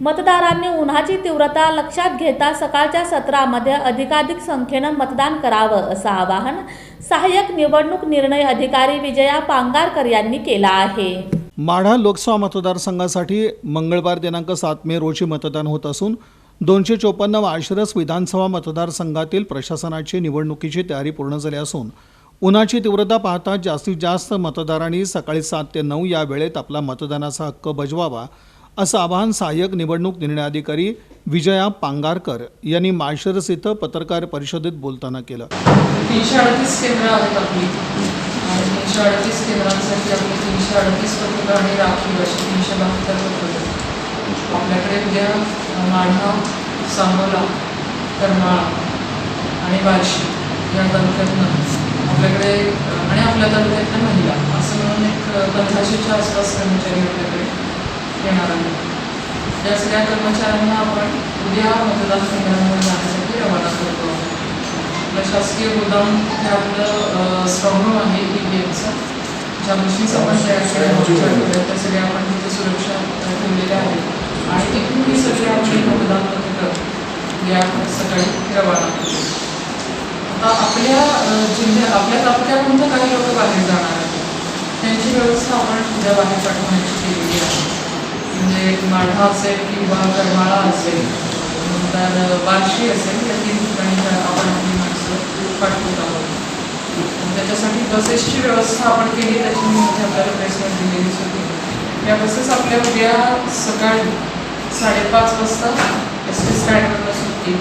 मतदारांनी उन्हाची तीव्रता लक्षात घेता सकाळच्या सत्रामध्ये अधिकाधिक संख्येनं मतदान करावं असं आवाहन सहाय्यक निवडणूक निर्णय अधिकारी विजया पांगारकर यांनी केलं आहे। माढा लोकसभा मतदारसंघासाठी मंगळवार दिनांक 7 मे रोजी मतदान होत असून 254 माळशिरस विधानसभा मतदारसंघातील प्रशासनाची निवडणुकीची तयारी पूर्ण झाली असून उन्हाची तीव्रता पाहता जास्तीत जास्त मतदारांनी सकाळी 7 ते 9 या वेळेत आपला मतदानाचा हक्क बजवावा असं आवाहन सहाय्यक निवडणूक निर्णय अधिकारी विजया पांगारकर यांनी माळशिरस इथं पत्रकार परिषदेत बोलताना केलं। 338 केंद्र आहेत आपली आणि 338 केंद्रांसाठी आपली 338 पत्रकं आणि राखीव अशी 372 पत्रकं आपल्याकडे उद्या माढा, सांगोला, करमाळा आणि बार्शी या तालुक्यातनं आपल्याकडे आणि आपल्या तालुक्यातल्या महिला असं मिळून एक 1500च्या आसपास कर्मचारी आपल्याकडे येणार आहेत। या सगळ्या कर्मचाऱ्यांना आपण उद्या मतदान केंद्रांवर जाण्यासाठी रवाना करतो आहोत। आपलं शासकीय गोदाम हे आपलं स्ट्रॉंग रूम आहे EVMचं, ज्या मशीन्स आपण तयार केल्या त्या सगळ्या आपण तिथे सुरक्षा ठेवलेल्या आहेत आणि तिथून ही सगळी आपली मतदान पत्रकं या सकाळी रवाना करतो। आता आपल्या आपल्या तालुक्यातून काही लोक बाहेर जाणार आहेत, त्यांची व्यवस्था आपण उद्या बाहेर पाठवण्याची केलेली आहे। म्हणजे माढा असेल किंवा करमाळा असेल तर बार्शी असेल या 3 ठिकाणी आपण आपली माणसं पाठवत आहोत। त्याच्यासाठी बसेसची व्यवस्था आपण केली, त्याच्यामध्ये आपल्याला प्लेसमेंट दिलेलीच होती। या बसेस आपल्या उद्या सकाळी 5:30 वाजता SD स्टँडवरनं सुटतील।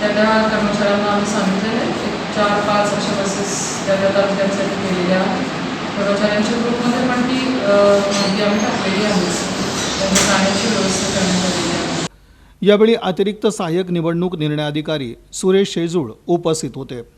त्या कर्मचाऱ्यांना आम्ही सांगितलेलं 4-5 अशा बसेस त्या तालुक्यांसाठी केलेल्या आहेत। कर्मचाऱ्यांच्या ग्रुपमध्ये पण ती माहिती आम्ही टाकलेली आहे, त्यांनी जाण्याची व्यवस्था करण्यात आलेली आहे। यावेळी अतिरिक्त सहाय्यक निवडणूक निर्णय अधिकारी सुरेश शेजूळ उपस्थित होते।